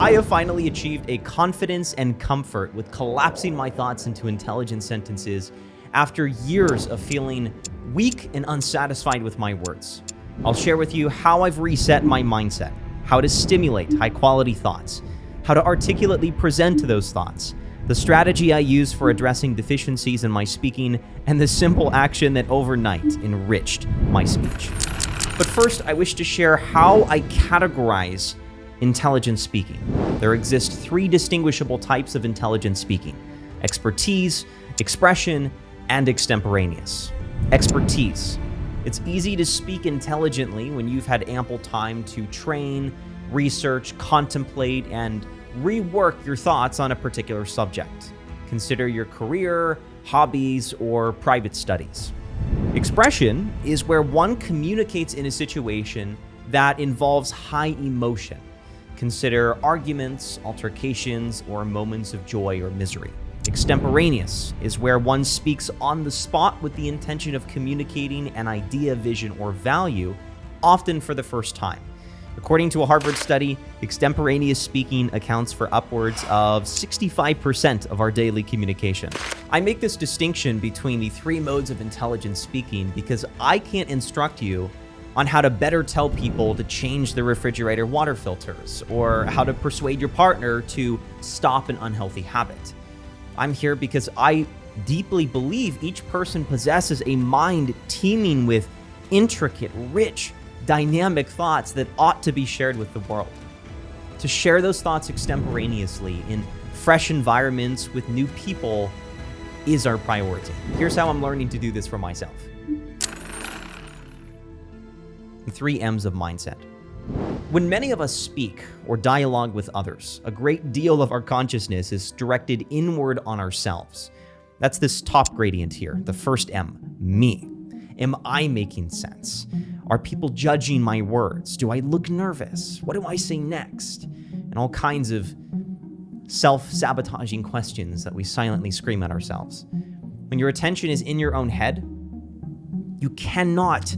I have finally achieved a confidence and comfort with collapsing my thoughts into intelligent sentences after years of feeling weak and unsatisfied with my words. I'll share with you how I've reset my mindset, how to stimulate high-quality thoughts, how to articulately present those thoughts, the strategy I use for addressing deficiencies in my speaking, and the simple action that overnight enriched my speech. But first, I wish to share how I categorize intelligent speaking. There exist three distinguishable types of intelligent speaking: expertise, expression, and extemporaneous. Expertise. It's easy to speak intelligently when you've had ample time to train, research, contemplate, and rework your thoughts on a particular subject. Consider your career, hobbies, or private studies. Expression is where one communicates in a situation that involves high emotion. Consider arguments, altercations, or moments of joy or misery. Extemporaneous is where one speaks on the spot with the intention of communicating an idea, vision, or value, often for the first time. According to a Harvard study, extemporaneous speaking accounts for upwards of 65% of our daily communication. I make this distinction between the three modes of intelligent speaking because I can't instruct you on how to better tell people to change their refrigerator water filters or how to persuade your partner to stop an unhealthy habit. I'm here because I deeply believe each person possesses a mind teeming with intricate, rich, dynamic thoughts that ought to be shared with the world. To share those thoughts extemporaneously in fresh environments with new people is our priority. Here's how I'm learning to do this for myself. The 3 M's of mindset. When many of us speak or dialogue with others, a great deal of our consciousness is directed inward on ourselves. That's this top gradient here, the first M, me. Am I making sense? Are people judging my words? Do I look nervous? What do I say next? And all kinds of self-sabotaging questions that we silently scream at ourselves. When your attention is in your own head, you cannot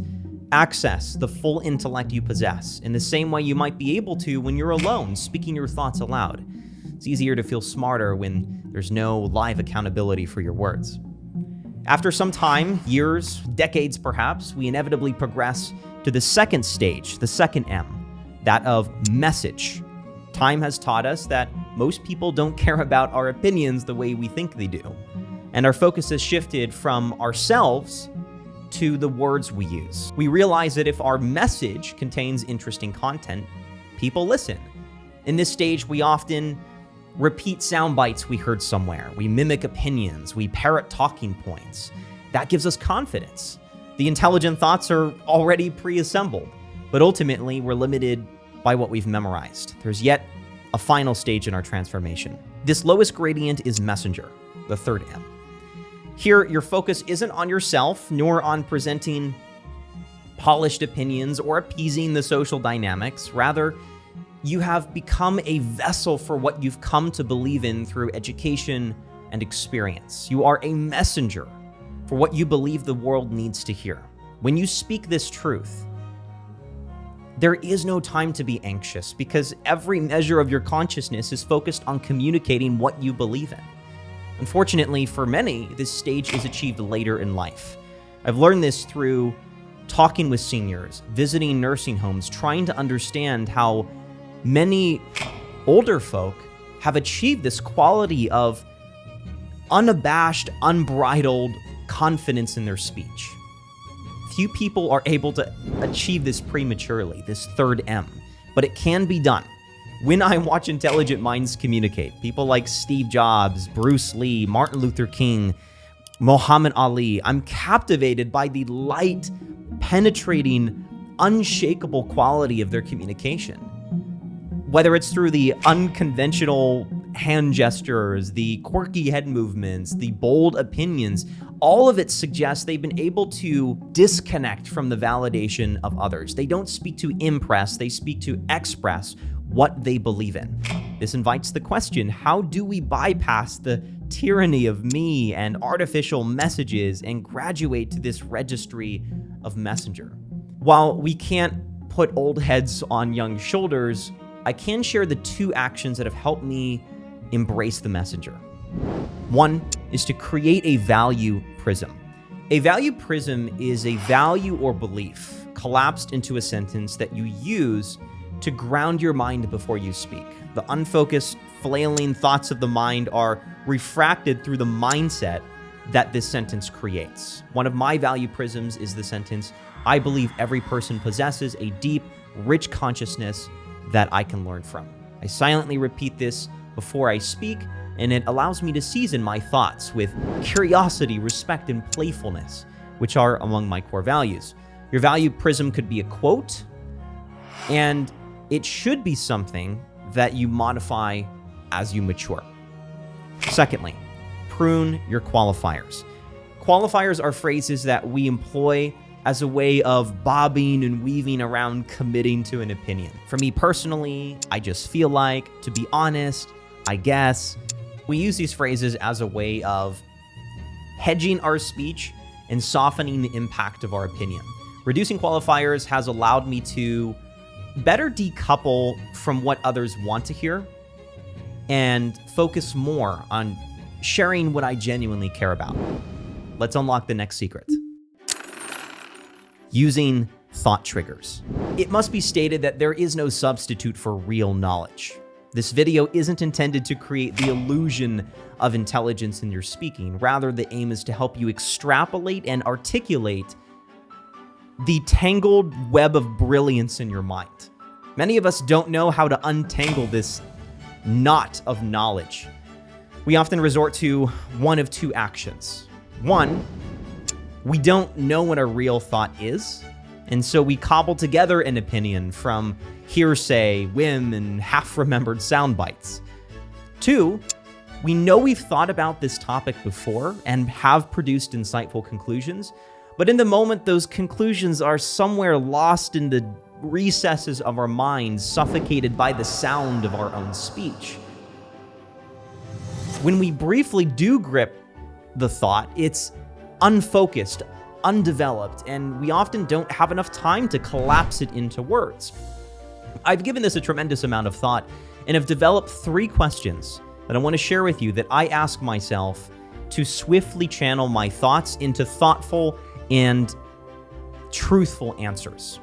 access the full intellect you possess in the same way you might be able to when you're alone, speaking your thoughts aloud. It's easier to feel smarter when there's no live accountability for your words. After some time, years, decades perhaps, we inevitably progress to the second stage, the second M, that of message. Time has taught us that most people don't care about our opinions the way we think they do, and our focus has shifted from ourselves to the words we use. We realize that if our message contains interesting content, people listen. In this stage, we often repeat sound bites we heard somewhere. We mimic opinions. We parrot talking points. That gives us confidence. The intelligent thoughts are already pre-assembled, but ultimately we're limited by what we've memorized. There's yet a final stage in our transformation. This lowest gradient is messenger, the third M. Here, your focus isn't on yourself, nor on presenting polished opinions or appeasing the social dynamics. Rather, you have become a vessel for what you've come to believe in through education and experience. You are a messenger for what you believe the world needs to hear. When you speak this truth, there is no time to be anxious because every measure of your consciousness is focused on communicating what you believe in. Unfortunately, for many, this stage is achieved later in life. I've learned this through talking with seniors, visiting nursing homes, trying to understand how many older folk have achieved this quality of unabashed, unbridled confidence in their speech. Few people are able to achieve this prematurely, this third M, but it can be done. When I watch intelligent minds communicate, people like Steve Jobs, Bruce Lee, Martin Luther King, Muhammad Ali, I'm captivated by the light, penetrating, unshakable quality of their communication. Whether it's through the unconventional hand gestures, the quirky head movements, the bold opinions, all of it suggests they've been able to disconnect from the validation of others. They don't speak to impress, they speak to express what they believe in. This invites the question, how do we bypass the tyranny of me and artificial messages and graduate to this registry of messenger? While we can't put old heads on young shoulders, I can share the 2 actions that have helped me embrace the messenger. One is to create a value prism. A value prism is a value or belief collapsed into a sentence that you use to ground your mind before you speak. The unfocused, flailing thoughts of the mind are refracted through the mindset that this sentence creates. One of my value prisms is the sentence, I believe every person possesses a deep, rich consciousness that I can learn from. I silently repeat this before I speak, and it allows me to season my thoughts with curiosity, respect, and playfulness, which are among my core values. Your value prism could be a quote, and it should be something that you modify as you mature. Secondly, prune your qualifiers. Qualifiers are phrases that we employ as a way of bobbing and weaving around committing to an opinion. For me personally, I just feel like, to be honest, I guess. We use these phrases as a way of hedging our speech and softening the impact of our opinion. Reducing qualifiers has allowed me to better decouple from what others want to hear and focus more on sharing what I genuinely care about. Let's unlock the next secret. Using thought triggers. It must be stated that there is no substitute for real knowledge. This video isn't intended to create the illusion of intelligence in your speaking. Rather, the aim is to help you extrapolate and articulate the tangled web of brilliance in your mind. Many of us don't know how to untangle this knot of knowledge. We often resort to one of 2 actions. One, we don't know what a real thought is, and so we cobble together an opinion from hearsay, whim, and half-remembered sound bites. 2, we know we've thought about this topic before and have produced insightful conclusions, but in the moment, those conclusions are somewhere lost in the recesses of our minds, suffocated by the sound of our own speech. When we briefly do grip the thought, it's unfocused, undeveloped, and we often don't have enough time to collapse it into words. I've given this a tremendous amount of thought and have developed 3 questions that I want to share with you that I ask myself to swiftly channel my thoughts into thoughtful and truthful answers.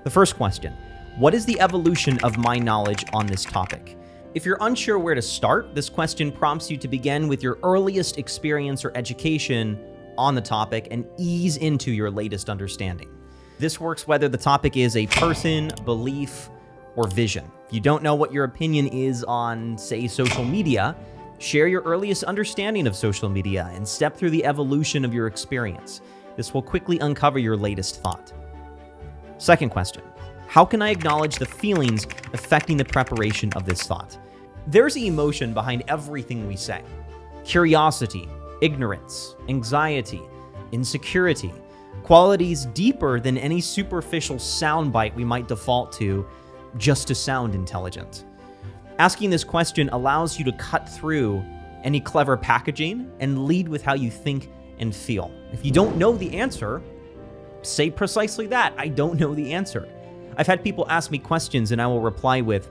The first question, what is the evolution of my knowledge on this topic? If you're unsure where to start, this question prompts you to begin with your earliest experience or education on the topic and ease into your latest understanding. This works whether the topic is a person, belief, or vision. If you don't know what your opinion is on, say, social media, share your earliest understanding of social media and step through the evolution of your experience. This will quickly uncover your latest thought. Second question, how can I acknowledge the feelings affecting the preparation of this thought? There's emotion behind everything we say. Curiosity, ignorance, anxiety, insecurity, qualities deeper than any superficial soundbite we might default to just to sound intelligent. Asking this question allows you to cut through any clever packaging and lead with how you think and feel. If you don't know the answer, say precisely that, I don't know the answer. I've had people ask me questions and I will reply with,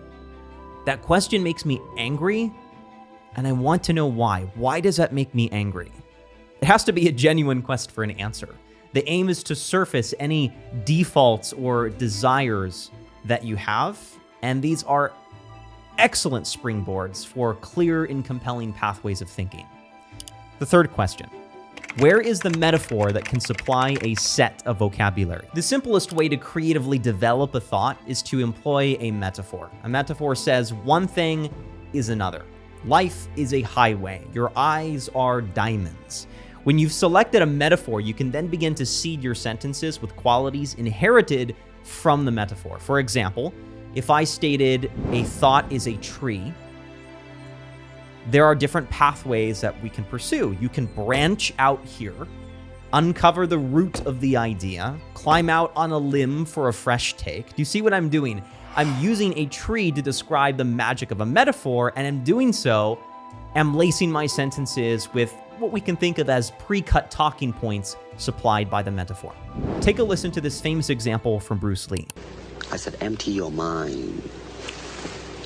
that question makes me angry and I want to know why. Why does that make me angry? It has to be a genuine quest for an answer. The aim is to surface any defaults or desires that you have, and these are excellent springboards for clear and compelling pathways of thinking. The third question, where is the metaphor that can supply a set of vocabulary? The simplest way to creatively develop a thought is to employ a metaphor. A metaphor says one thing is another. Life is a highway. Your eyes are diamonds. When you've selected a metaphor, you can then begin to seed your sentences with qualities inherited from the metaphor. For example, if I stated a thought is a tree, there are different pathways that we can pursue. You can branch out here, uncover the root of the idea, climb out on a limb for a fresh take. Do you see what I'm doing? I'm using a tree to describe the magic of a metaphor, and in doing so, I'm lacing my sentences with what we can think of as pre-cut talking points supplied by the metaphor. Take a listen to this famous example from Bruce Lee. I said, empty your mind.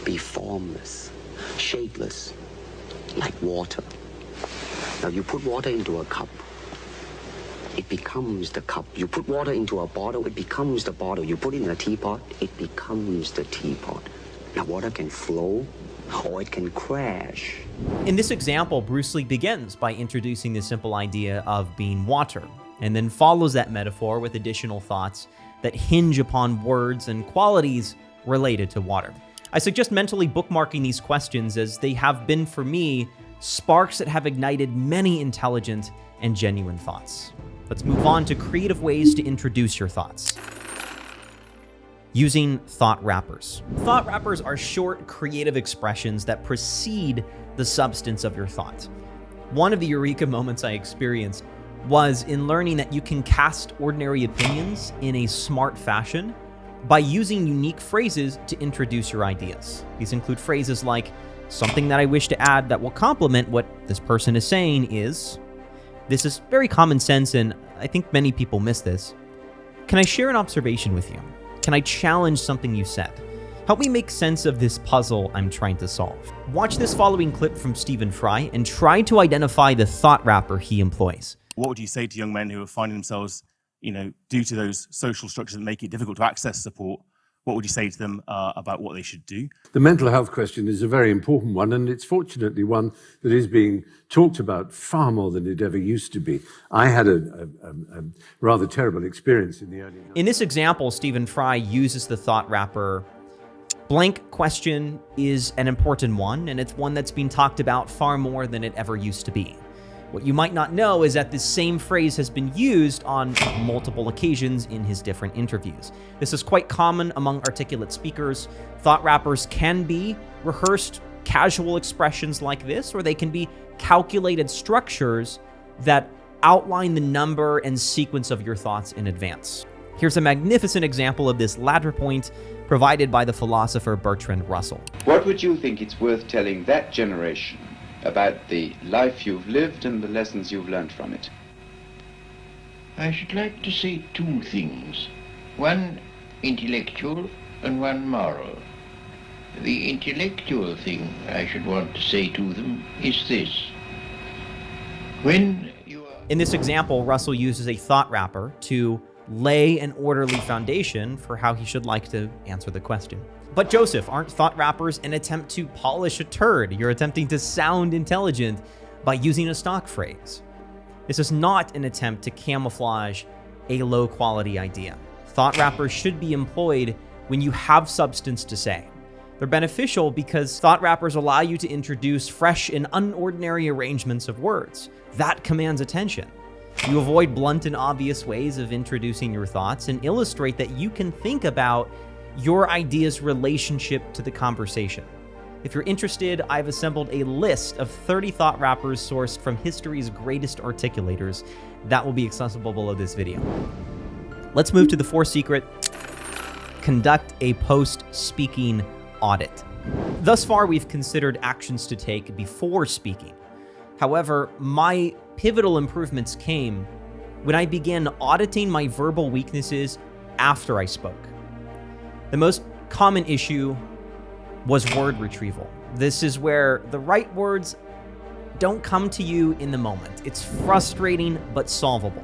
be formless, shapeless, like water. Now you put water into a cup, it becomes the cup. You put water into a bottle, it becomes the bottle. You put it in a teapot, it becomes the teapot. Now water can flow or it can crash. In this example, Bruce Lee begins by introducing the simple idea of being water, and then follows that metaphor with additional thoughts that hinge upon words and qualities related to water. I suggest mentally bookmarking these questions, as they have been for me sparks that have ignited many intelligent and genuine thoughts. Let's move on to creative ways to introduce your thoughts. Using thought wrappers. Thought wrappers are short, creative expressions that precede the substance of your thought. One of the eureka moments I experienced was in learning that you can cast ordinary opinions in a smart fashion by using unique phrases to introduce your ideas. These include phrases like, something that I wish to add that will complement what this person is saying is. This is very common sense, and I think many people miss this. Can I share an observation with you? Can I challenge something you said? Help me make sense of this puzzle I'm trying to solve. Watch this following clip from Stephen Fry and try to identify the thought wrapper he employs. What would you say to young men who are finding themselves, due to those social structures that make it difficult to access support? What would you say to them about what they should do? The mental health question is a very important one, and it's fortunately one that is being talked about far more than it ever used to be. I had a rather terrible experience in the early 90s. In this example, Stephen Fry uses the thought wrapper. Blank question is an important one, and it's one that's been talked about far more than it ever used to be. What you might not know is that this same phrase has been used on multiple occasions in his different interviews. This is quite common among articulate speakers. Thought wrappers can be rehearsed casual expressions like this, or they can be calculated structures that outline the number and sequence of your thoughts in advance. Here's a magnificent example of this latter point provided by the philosopher Bertrand Russell. What would you think it's worth telling that generation about the life you've lived and the lessons you've learned from it? I should like to say two things. One intellectual and one moral. The intellectual thing I should want to say to them is this. When you are... In this example, Russell uses a thought wrapper to lay an orderly foundation for how he should like to answer the question. But Joseph, aren't thought wrappers an attempt to polish a turd? You're attempting to sound intelligent by using a stock phrase. This is not an attempt to camouflage a low-quality idea. Thought wrappers should be employed when you have substance to say. They're beneficial because thought wrappers allow you to introduce fresh and unordinary arrangements of words. That commands attention. You avoid blunt and obvious ways of introducing your thoughts and illustrate that you can think about your idea's relationship to the conversation. If you're interested, I've assembled a list of 30 thought wrappers sourced from history's greatest articulators that will be accessible below this video. Let's move to the fourth secret: conduct a post-speaking audit. Thus far, we've considered actions to take before speaking. However, my pivotal improvements came when I began auditing my verbal weaknesses after I spoke. The most common issue was word retrieval. This is where the right words don't come to you in the moment. It's frustrating but solvable.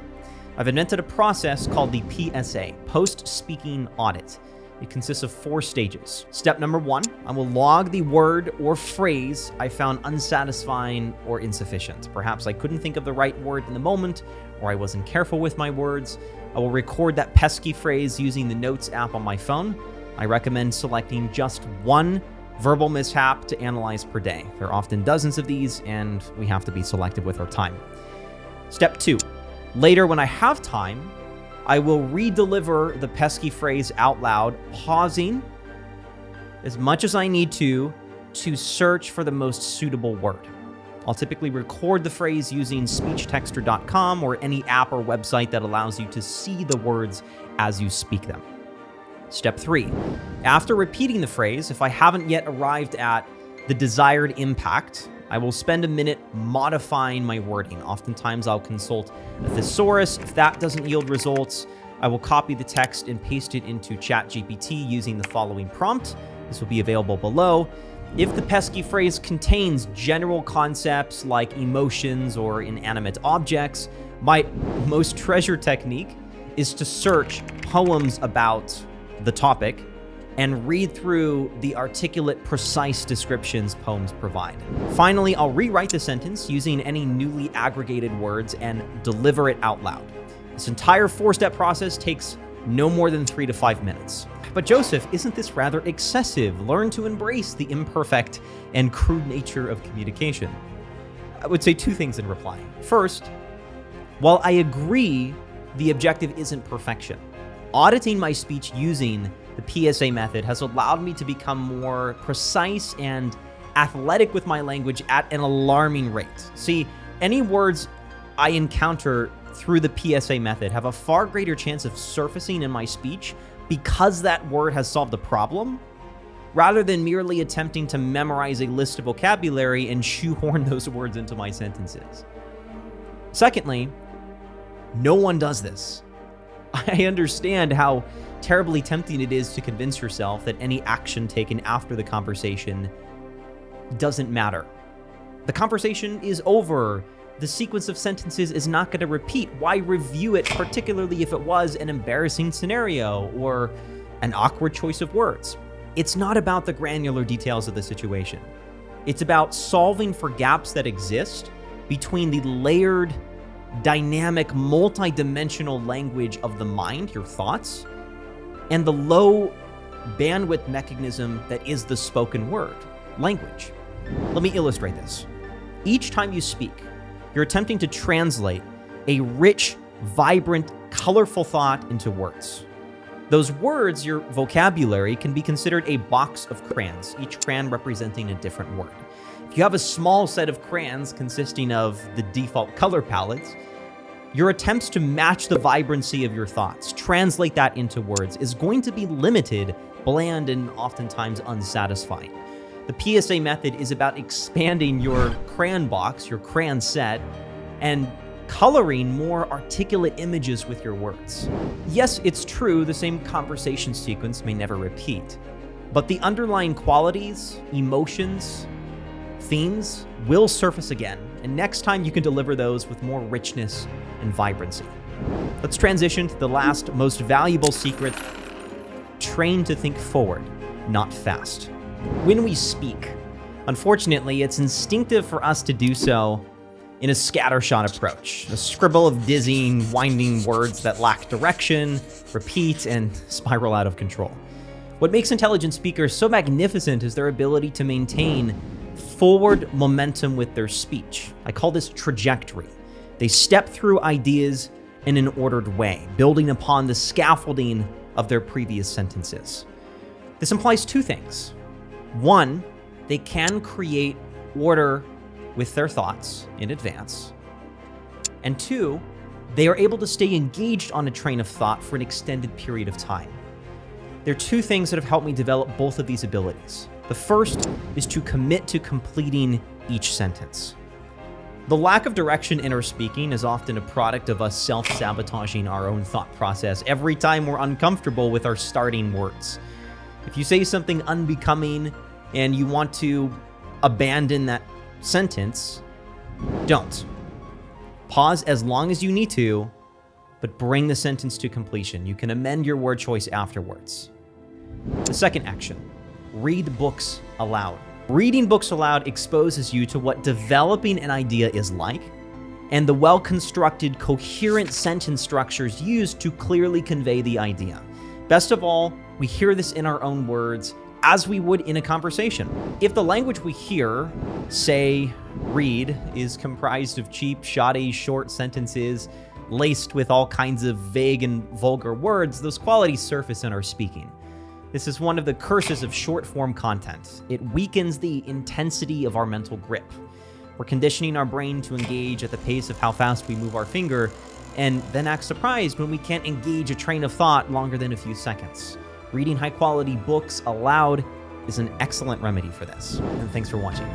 I've invented a process called the PSA, post-speaking audit. It consists of 4 stages. Step number 1, I will log the word or phrase I found unsatisfying or insufficient. Perhaps I couldn't think of the right word in the moment, or I wasn't careful with my words. I will record that pesky phrase using the Notes app on my phone. I recommend selecting just one verbal mishap to analyze per day. There are often dozens of these, and we have to be selective with our time. Step 2, later when I have time, I will re-deliver the pesky phrase out loud, pausing as much as I need to search for the most suitable word. I'll typically record the phrase using speechtexter.com or any app or website that allows you to see the words as you speak them. Step 3, after repeating the phrase, if I haven't yet arrived at the desired impact, I will spend a minute modifying my wording. Oftentimes I'll consult a thesaurus. If that doesn't yield results, I will copy the text and paste it into ChatGPT using the following prompt. This will be available below. If the pesky phrase contains general concepts like emotions or inanimate objects, my most treasured technique is to search poems about the topic and read through the articulate, precise descriptions poems provide. Finally, I'll rewrite the sentence using any newly aggregated words and deliver it out loud. This entire 4-step process takes no more than 3 to 5 minutes. But Joseph, isn't this rather excessive? Learn to embrace the imperfect and crude nature of communication. I would say 2 things in reply. First, while I agree the objective isn't perfection, auditing my speech using the PSA method has allowed me to become more precise and athletic with my language at an alarming rate. See, any words I encounter through the PSA method have a far greater chance of surfacing in my speech because that word has solved a problem, rather than merely attempting to memorize a list of vocabulary and shoehorn those words into my sentences. Secondly, no one does this. I understand how terribly tempting it is to convince yourself that any action taken after the conversation doesn't matter. The conversation is over. The sequence of sentences is not going to repeat. Why review it, particularly if it was an embarrassing scenario or an awkward choice of words? It's not about the granular details of the situation. It's about solving for gaps that exist between the layered, dynamic, multi-dimensional language of the mind, your thoughts, and the low bandwidth mechanism that is the spoken word, language. Let me illustrate this. Each time you speak, you're attempting to translate a rich, vibrant, colorful thought into words. Those words, your vocabulary, can be considered a box of crayons, each crayon representing a different word. If you have a small set of crayons consisting of the default color palettes, your attempts to match the vibrancy of your thoughts, translate that into words, is going to be limited, bland, and oftentimes unsatisfying. The PSA method is about expanding your crayon box, your crayon set, and coloring more articulate images with your words. Yes, it's true, the same conversation sequence may never repeat, but the underlying qualities, emotions, themes will surface again, and next time you can deliver those with more richness and vibrancy. Let's transition to the last, most valuable secret. Train to think forward, not fast. When we speak, unfortunately, it's instinctive for us to do so in a scattershot approach, a scribble of dizzying, winding words that lack direction, repeat, and spiral out of control. What makes intelligent speakers so magnificent is their ability to maintain forward momentum with their speech. I call this trajectory. They step through ideas in an ordered way, building upon the scaffolding of their previous sentences. This implies 2 things. 1, they can create order with their thoughts in advance. And 2, they are able to stay engaged on a train of thought for an extended period of time. There are 2 things that have helped me develop both of these abilities. The first is to commit to completing each sentence. The lack of direction in our speaking is often a product of us self-sabotaging our own thought process every time we're uncomfortable with our starting words. If you say something unbecoming and you want to abandon that sentence, don't. Pause as long as you need to, but bring the sentence to completion. You can amend your word choice afterwards. The second action, read books aloud. Reading books aloud exposes you to what developing an idea is like and the well-constructed, coherent sentence structures used to clearly convey the idea. Best of all, we hear this in our own words as we would in a conversation. If the language we hear, say, read, is comprised of cheap, shoddy, short sentences laced with all kinds of vague and vulgar words, those qualities surface in our speaking. This is one of the curses of short-form content. It weakens the intensity of our mental grip. We're conditioning our brain to engage at the pace of how fast we move our finger, and then act surprised when we can't engage a train of thought longer than a few seconds. Reading high-quality books aloud is an excellent remedy for this. And thanks for watching.